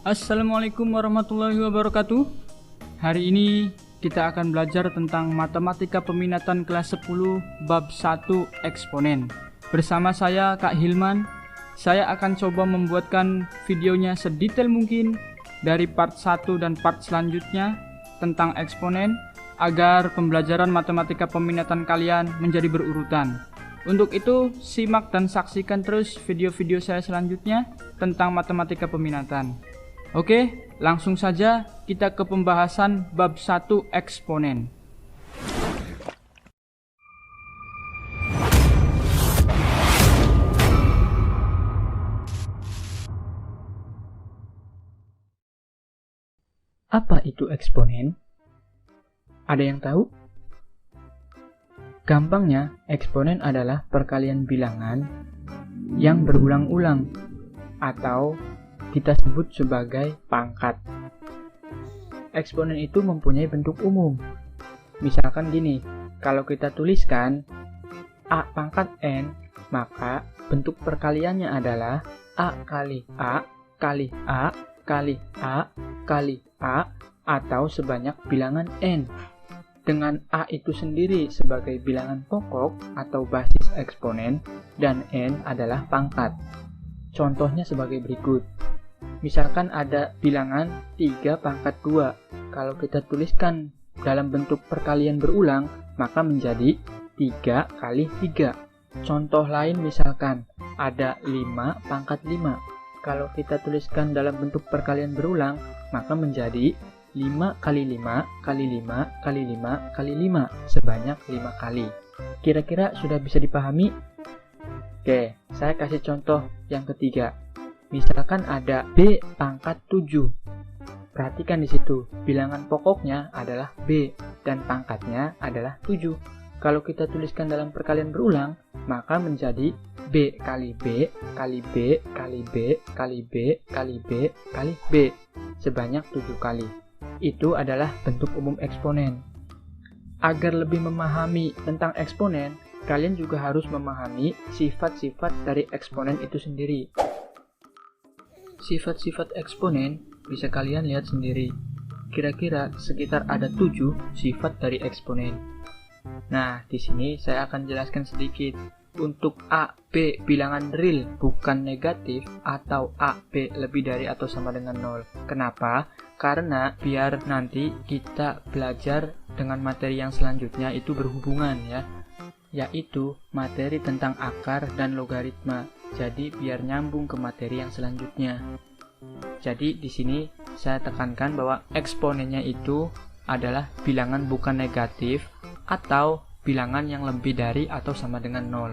Assalamualaikum warahmatullahi wabarakatuh. Hari ini kita akan belajar tentang matematika peminatan kelas 10 bab 1 eksponen. Bersama saya Kak Hilman. Saya akan coba membuatkan videonya sedetail mungkin dari part 1 dan part selanjutnya tentang eksponen agar pembelajaran matematika peminatan kalian menjadi berurutan. Untuk itu, simak dan saksikan terus video-video saya selanjutnya tentang matematika peminatan. Oke, langsung saja kita ke pembahasan bab 1 eksponen. Apa itu eksponen? Ada yang tahu? Gampangnya, eksponen adalah perkalian bilangan yang berulang-ulang atau kita sebut sebagai pangkat. Eksponen itu mempunyai bentuk umum. Misalkan gini, kalau kita tuliskan A pangkat N, maka bentuk perkaliannya adalah A kali A kali A kali A kali A atau sebanyak bilangan N. Dengan A itu sendiri sebagai bilangan pokok atau basis eksponen dan N adalah pangkat. Contohnya sebagai berikut. Misalkan ada bilangan 3 pangkat 2. Kalau kita tuliskan dalam bentuk perkalian berulang, maka menjadi 3 kali 3. Contoh lain misalkan ada 5 pangkat 5. Kalau kita tuliskan dalam bentuk perkalian berulang, maka menjadi 5 kali 5 kali 5 kali 5 kali 5 sebanyak 5 kali. Kira-kira sudah bisa dipahami? Oke, saya kasih contoh yang ketiga. Misalkan ada B pangkat 7. Perhatikan di situ, bilangan pokoknya adalah B dan pangkatnya adalah 7. Kalau kita tuliskan dalam perkalian berulang, maka menjadi B kali B kali B kali B kali B kali B kali B sebanyak 7 kali. Itu adalah bentuk umum eksponen. Agar lebih memahami tentang eksponen, kalian juga harus memahami sifat-sifat dari eksponen itu sendiri. Sifat-sifat eksponen bisa kalian lihat sendiri. Kira-kira sekitar ada 7 sifat dari eksponen. Nah, di sini saya akan jelaskan sedikit. Untuk A, B bilangan real bukan negatif atau A, B lebih dari atau sama dengan 0. Kenapa? Karena biar nanti kita belajar dengan materi yang selanjutnya itu berhubungan ya, yaitu materi tentang akar dan logaritma. Jadi biar nyambung ke materi yang selanjutnya. Jadi di sini saya tekankan bahwa eksponennya itu adalah bilangan bukan negatif atau bilangan yang lebih dari atau sama dengan 0.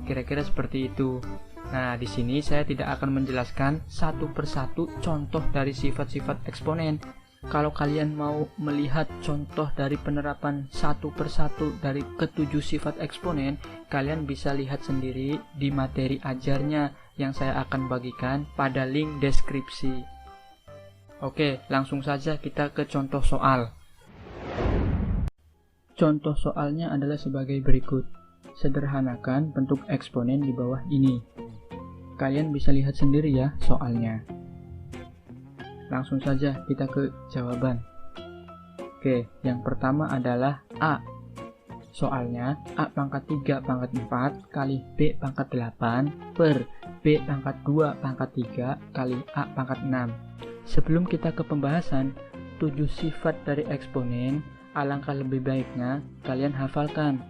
Kira-kira seperti itu. Nah, di sini saya tidak akan menjelaskan satu persatu contoh dari sifat-sifat eksponen. Kalau kalian mau melihat contoh dari penerapan satu persatu dari ketujuh sifat eksponen, kalian bisa lihat sendiri di materi ajarnya yang saya akan bagikan pada link deskripsi. Oke, langsung saja kita ke contoh soal. Contoh soalnya adalah sebagai berikut. Sederhanakan bentuk eksponen di bawah ini. Kalian bisa lihat sendiri ya soalnya. Langsung saja kita ke jawaban. Oke, yang pertama adalah A. Soalnya A pangkat 3 pangkat 4 kali B pangkat 8 per B pangkat 2 pangkat 3 kali A pangkat 6. Sebelum kita ke pembahasan 7 sifat dari eksponen, alangkah lebih baiknya kalian hafalkan.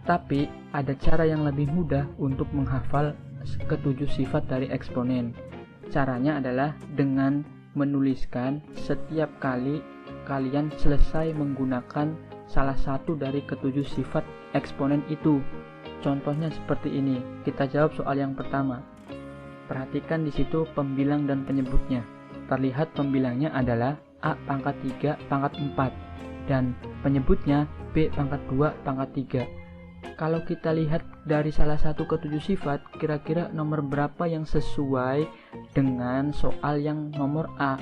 Tapi ada cara yang lebih mudah untuk menghafal ketujuh sifat dari eksponen. Caranya adalah dengan menuliskan setiap kali kalian selesai menggunakan salah satu dari ketujuh sifat eksponen itu. Contohnya seperti ini. Kita jawab soal yang pertama. Perhatikan di situ pembilang dan penyebutnya. Terlihat pembilangnya adalah A pangkat 3 pangkat 4 dan penyebutnya B pangkat 2 pangkat 3. Kalau kita lihat dari salah satu ketujuh sifat, kira-kira nomor berapa yang sesuai dengan soal yang nomor A?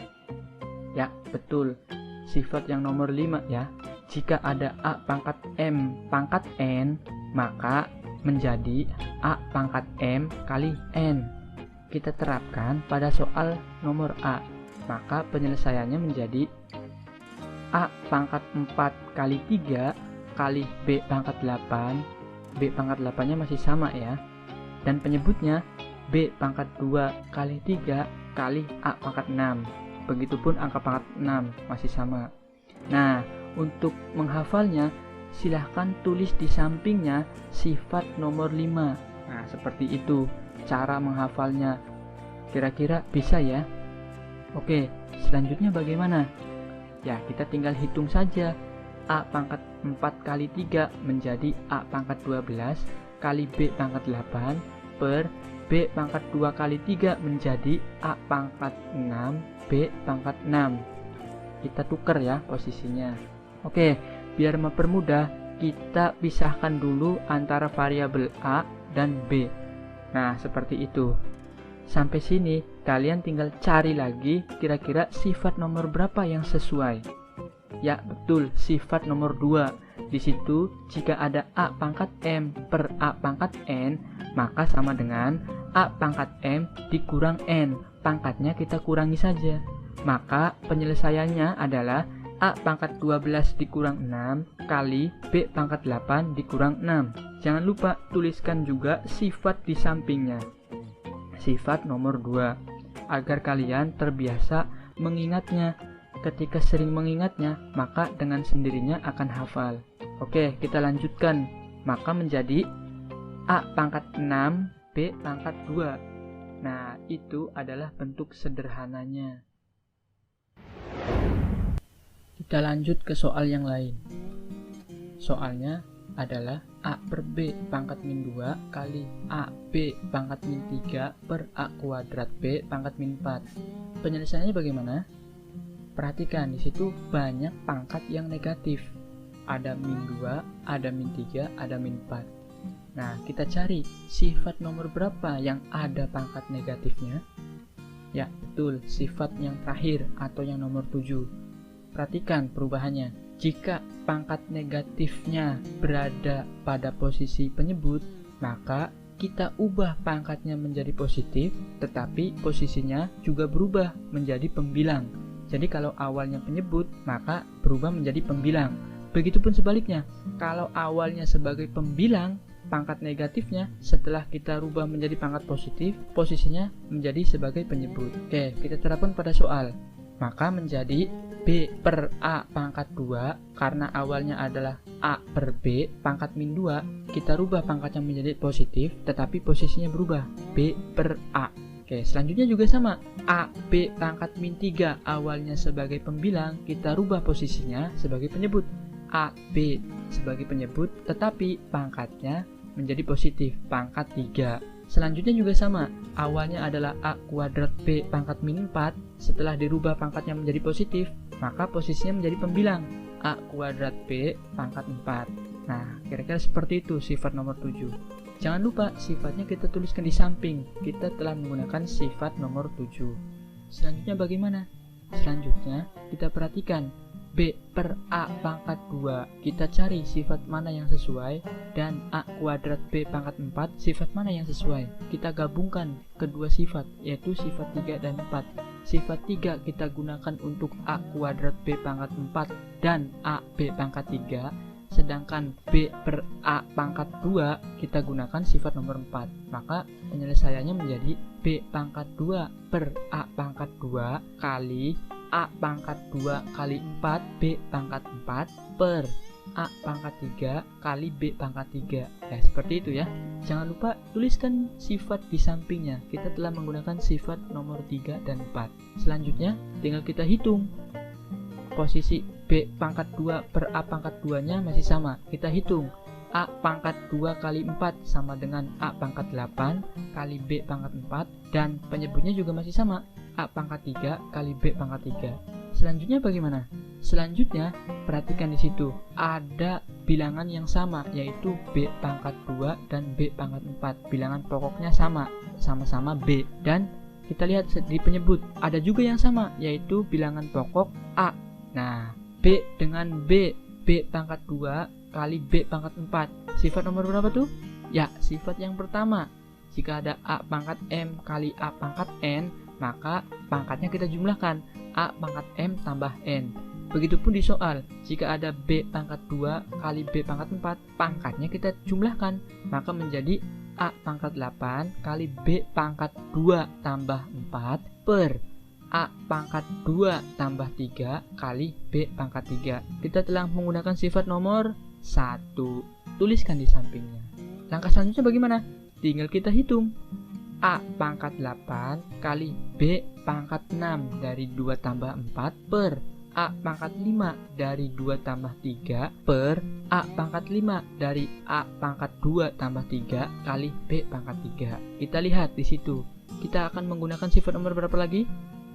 Ya, betul. Sifat yang nomor 5 ya. Jika ada A pangkat M pangkat N, maka menjadi A pangkat M kali N. Kita terapkan pada soal nomor A. maka penyelesaiannya menjadi A pangkat 4 kali 3 kali B pangkat 8. B pangkat 8-nya masih sama ya. Dan penyebutnya B pangkat 2 kali 3 kali A pangkat 6. Begitupun angka pangkat 6 masih sama. Nah, untuk menghafalnya silahkan tulis di sampingnya sifat nomor 5. Nah, seperti itu cara menghafalnya. Kira-kira bisa ya? Oke, selanjutnya bagaimana? Ya, kita tinggal hitung saja. A pangkat 4 kali 3 menjadi A pangkat 12 kali B pangkat 8 per B pangkat 2 kali 3 menjadi A pangkat 6 B pangkat 6. Kita tukar ya posisinya. Oke, biar mempermudah, kita pisahkan dulu antara variabel A dan B. Nah, seperti itu. Sampai sini, kalian tinggal cari lagi kira-kira sifat nomor berapa yang sesuai. Ya, betul, sifat nomor 2. Di situ, jika ada A pangkat M per A pangkat N, maka sama dengan A pangkat M dikurang N. Pangkatnya kita kurangi saja. Maka penyelesaiannya adalah A pangkat 12 dikurang 6 kali B pangkat 8 dikurang 6. Jangan lupa tuliskan juga sifat di sampingnya. Sifat nomor 2, agar kalian terbiasa mengingatnya. Ketika sering mengingatnya, maka dengan sendirinya akan hafal. Oke, kita lanjutkan. Maka menjadi A pangkat 6 B pangkat 2. Nah, itu adalah bentuk sederhananya. Kita lanjut ke soal yang lain. Soalnya adalah A per B pangkat min 2 kali A B pangkat min 3 per A kuadrat B pangkat min 4. Penyelesaiannya bagaimana? Perhatikan, di situ banyak pangkat yang negatif. Ada min 2, ada min 3, ada min 4. Nah, kita cari sifat nomor berapa yang ada pangkat negatifnya. Ya, betul, sifat yang terakhir atau yang nomor 7. Perhatikan perubahannya. Jika pangkat negatifnya berada pada posisi penyebut, maka kita ubah pangkatnya menjadi positif, tetapi posisinya juga berubah menjadi pembilang. Jadi kalau awalnya penyebut, maka berubah menjadi pembilang. Begitupun sebaliknya, kalau awalnya sebagai pembilang, pangkat negatifnya setelah kita rubah menjadi pangkat positif, posisinya menjadi sebagai penyebut. Oke, kita terapkan pada soal. Maka menjadi B per A pangkat 2, karena awalnya adalah A per B pangkat min 2, kita rubah pangkatnya menjadi positif, tetapi posisinya berubah, B per A. Oke, selanjutnya juga sama, A B pangkat min 3 awalnya sebagai pembilang, kita rubah posisinya sebagai penyebut, A B sebagai penyebut, tetapi pangkatnya menjadi positif, pangkat 3. Selanjutnya juga sama, awalnya adalah A kuadrat B pangkat min 4, setelah dirubah pangkatnya menjadi positif, maka posisinya menjadi pembilang, A kuadrat B pangkat 4. Nah, kira-kira seperti itu sifat nomor 7. Jangan lupa sifatnya kita tuliskan di samping. Kita telah menggunakan sifat nomor 7. Selanjutnya bagaimana? Selanjutnya kita perhatikan B per A pangkat 2. Kita cari sifat mana yang sesuai, dan A kuadrat B pangkat 4 sifat mana yang sesuai. Kita gabungkan kedua sifat, yaitu sifat 3 dan 4. Sifat 3 kita gunakan untuk A kuadrat B pangkat 4 dan A B pangkat 3. Sedangkan B per A pangkat 2 kita gunakan sifat nomor 4. Maka penyelesaiannya menjadi B pangkat 2 per A pangkat 2 kali A pangkat 2 kali 4 B pangkat 4 per A pangkat 3 kali B pangkat 3. Ya, seperti itu ya. Jangan lupa tuliskan sifat di sampingnya. Kita telah menggunakan sifat nomor 3 dan 4. Selanjutnya tinggal kita hitung. Posisi B pangkat 2 per A pangkat 2 nya masih sama. Kita hitung A pangkat 2 kali 4 sama dengan A pangkat 8 kali B pangkat 4, dan penyebutnya juga masih sama, A pangkat 3 kali B pangkat 3. Selanjutnya bagaimana? Selanjutnya perhatikan di situ ada bilangan yang sama, yaitu B pangkat 2 dan B pangkat 4. Bilangan pokoknya sama-sama B, dan kita lihat di penyebut ada juga yang sama, yaitu bilangan pokok A. Nah, B dengan B pangkat 2 kali B pangkat 4. Sifat nomor berapa tuh? Ya, sifat yang pertama. Jika ada A pangkat M kali A pangkat N, maka pangkatnya kita jumlahkan, A pangkat M tambah N. Begitupun di soal, jika ada B pangkat 2 kali B pangkat 4, pangkatnya kita jumlahkan, maka menjadi A pangkat 8 kali B pangkat 2 tambah 4 per A pangkat 2 tambah 3 kali B pangkat 3. Kita telah menggunakan sifat nomor 1. Tuliskan di sampingnya. Langkah selanjutnya bagaimana? Tinggal kita hitung. A pangkat 8 kali B pangkat 6 dari 2 tambah 4 per A pangkat 5 dari 2 tambah 3 per A pangkat 5 dari A pangkat 2 tambah 3 kali B pangkat 3. Kita lihat di situ. Kita akan menggunakan sifat nomor berapa lagi?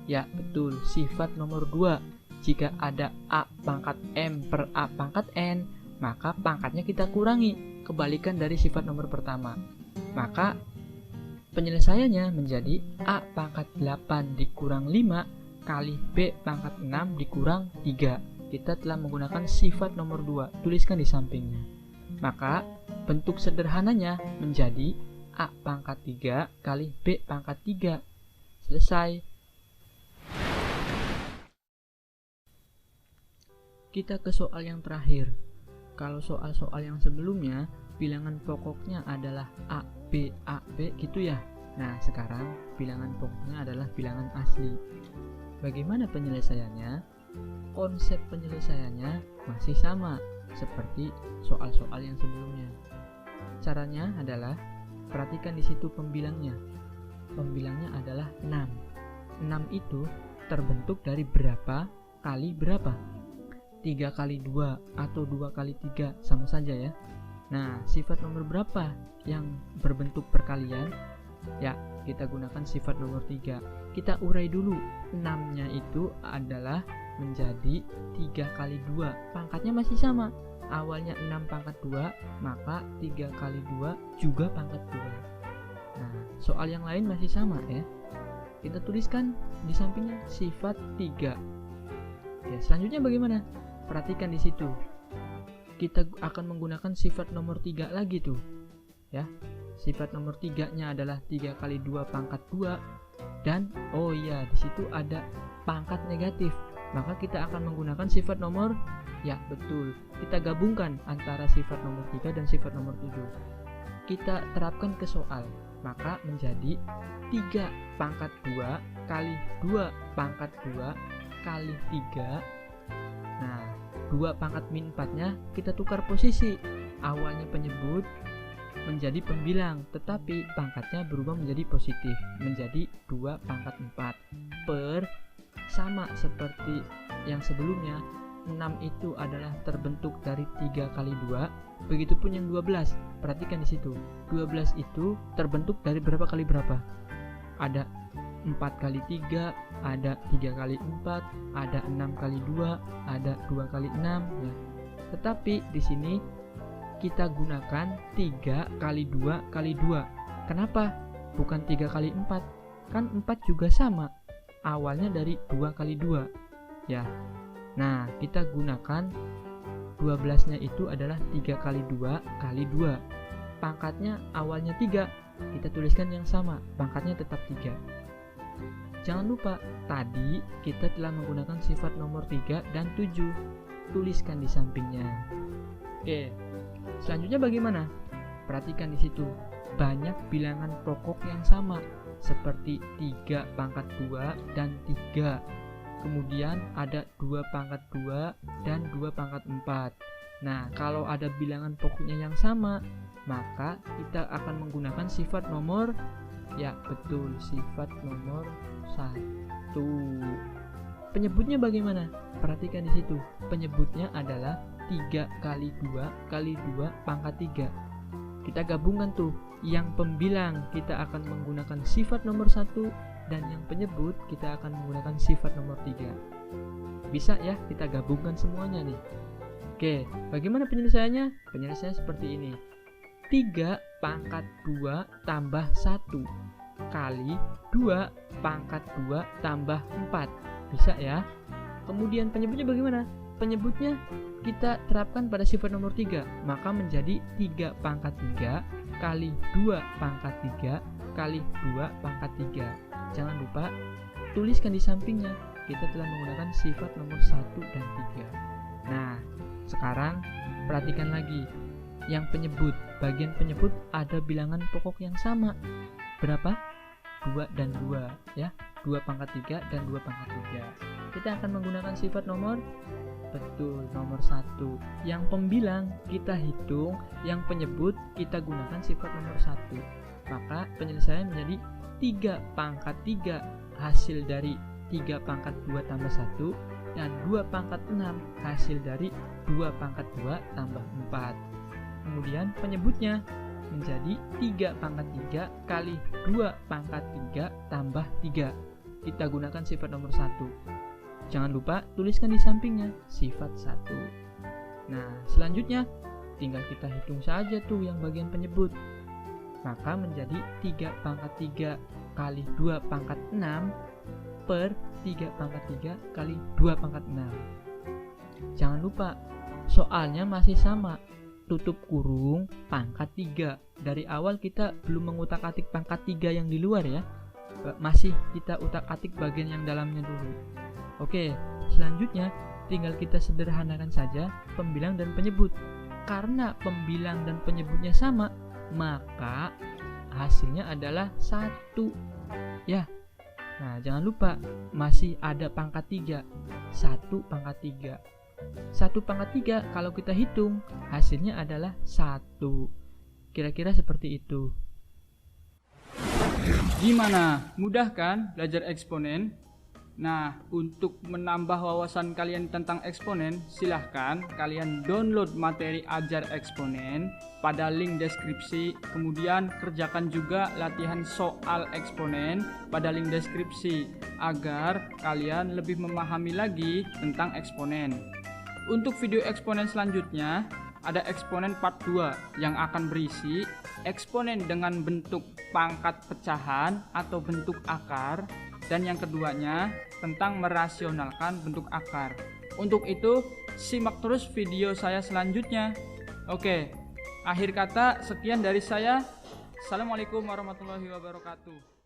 Ya, betul, sifat nomor 2. Jika ada A pangkat M per A pangkat N, maka pangkatnya kita kurangi, kebalikan dari sifat nomor pertama. Maka penyelesaiannya menjadi A pangkat 8 dikurang 5 kali B pangkat 6 dikurang 3. Kita telah menggunakan sifat nomor 2. Tuliskan di sampingnya. Maka bentuk sederhananya menjadi A pangkat 3 kali B pangkat 3. Selesai. Kita ke soal yang terakhir. Kalau soal-soal yang sebelumnya, bilangan pokoknya adalah A, B, gitu ya. Nah, sekarang bilangan pokoknya adalah bilangan asli. Bagaimana penyelesaiannya? Konsep penyelesaiannya masih sama seperti soal-soal yang sebelumnya. Caranya adalah perhatikan di situ pembilangnya. Pembilangnya adalah 6. 6 itu terbentuk dari berapa kali berapa? 3 kali 2 atau 2 kali 3 sama saja ya. Nah, sifat nomor berapa yang berbentuk perkalian? Ya, kita gunakan sifat nomor 3. Kita urai dulu. 6-nya itu adalah menjadi 3 kali 2. Pangkatnya masih sama. Awalnya 6 pangkat 2, maka 3 kali 2 juga pangkat 2. Nah, soal yang lain masih sama ya. Kita tuliskan di sampingnya sifat 3. Ya, selanjutnya bagaimana? Perhatikan di situ. Kita akan menggunakan sifat nomor 3 lagi tuh. Ya. Sifat nomor 3-nya adalah 3 kali 2 pangkat 2 dan oh iya, di situ ada pangkat negatif. Maka kita akan menggunakan sifat nomor, ya betul, kita gabungkan antara sifat nomor 3 dan sifat nomor 7. Kita terapkan ke soal, maka menjadi 3 pangkat 2 kali 2 pangkat 2 kali 3. Nah, 2 pangkat min 4-nya kita tukar posisi. Awalnya penyebut menjadi pembilang, tetapi pangkatnya berubah menjadi positif, menjadi 2 pangkat 4 per, sama seperti yang sebelumnya, 6 itu adalah terbentuk dari 3 kali 2, begitupun yang 12. Perhatikan di situ, 12 itu terbentuk dari berapa kali berapa? Ada 4 kali 3, ada 3 kali 4, ada 6 kali 2, ada 2 kali 6 ya. Tetapi di sini kita gunakan 3 kali 2 kali 2. Kenapa? Bukan 3 kali 4. Kan 4 juga sama. Awalnya dari 2 kali 2. Ya. Nah, kita gunakan 12-nya itu adalah 3 kali 2 kali 2. Pangkatnya awalnya 3. Kita tuliskan yang sama. Pangkatnya tetap 3. Jangan lupa, tadi kita telah menggunakan sifat nomor 3 dan 7. Tuliskan di sampingnya. Oke. Selanjutnya bagaimana? Perhatikan di situ. Banyak bilangan pokok yang sama, seperti 3 pangkat 2 dan 3. Kemudian ada 2 pangkat 2 dan 2 pangkat 4. Nah, kalau ada bilangan pokoknya yang sama, maka kita akan menggunakan sifat nomor, ya betul, sifat nomor 1. Penyebutnya bagaimana? Perhatikan di situ. Penyebutnya adalah 3 kali 2 kali 2 pangkat 3. Kita gabungkan tuh. Yang pembilang kita akan menggunakan sifat nomor 1 dan yang penyebut kita akan menggunakan sifat nomor 3. Bisa ya kita gabungkan semuanya nih. Oke, bagaimana penyelesaiannya? Penyelesaiannya seperti ini. 3 pangkat 2 tambah 1 kali 2 pangkat 2 tambah 4. Bisa ya? Kemudian penyebutnya bagaimana? Penyebutnya kita terapkan pada sifat nomor 3, maka menjadi 3 pangkat 3 kali 2 pangkat 3 kali 2 pangkat 3. Jangan lupa tuliskan di sampingnya kita telah menggunakan sifat nomor 1 dan 3. Nah, sekarang perhatikan lagi yang penyebut. Bagian penyebut ada bilangan pokok yang sama. Berapa? 2 dan 2 ya. 2 pangkat 3 dan 2 pangkat 3. Kita akan menggunakan sifat nomor nomor 1. Yang pembilang kita hitung, yang penyebut kita gunakan sifat nomor 1. Maka penyelesaian menjadi 3 pangkat 3 hasil dari 3 pangkat 2 tambah 1 dan 2 pangkat 6 hasil dari 2 pangkat 2 tambah 4. Kemudian penyebutnya menjadi 3 pangkat 3 kali 2 pangkat 3 tambah 3. Kita gunakan sifat nomor 1. Jangan lupa tuliskan di sampingnya sifat 1. Nah, selanjutnya tinggal kita hitung saja tuh yang bagian penyebut. Maka menjadi 3 pangkat 3 kali 2 pangkat 6 per 3 pangkat 3 kali 2 pangkat 6. Jangan lupa, soalnya masih sama, tutup kurung pangkat 3. Dari awal kita belum mengutak-atik pangkat 3 yang di luar ya, masih kita utak-atik bagian yang dalamnya dulu. Oke, selanjutnya tinggal kita sederhanakan saja pembilang dan penyebut. Karena pembilang dan penyebutnya sama, maka hasilnya adalah 1 ya. Nah, jangan lupa masih ada pangkat 3. 1 pangkat 3. 1 pangkat 3 kalau kita hitung hasilnya adalah 1. Kira-kira seperti itu. Gimana? Mudah kan belajar eksponen? Nah, untuk menambah wawasan kalian tentang eksponen, silahkan kalian download materi ajar eksponen pada link deskripsi. Kemudian kerjakan juga latihan soal eksponen pada link deskripsi agar kalian lebih memahami lagi tentang eksponen. Untuk video eksponen selanjutnya, ada eksponen part 2 yang akan berisi eksponen dengan bentuk pangkat pecahan atau bentuk akar, dan yang keduanya tentang merasionalkan bentuk akar. Untuk itu, simak terus video saya selanjutnya. Oke, akhir kata sekian dari saya. Assalamualaikum warahmatullahi wabarakatuh.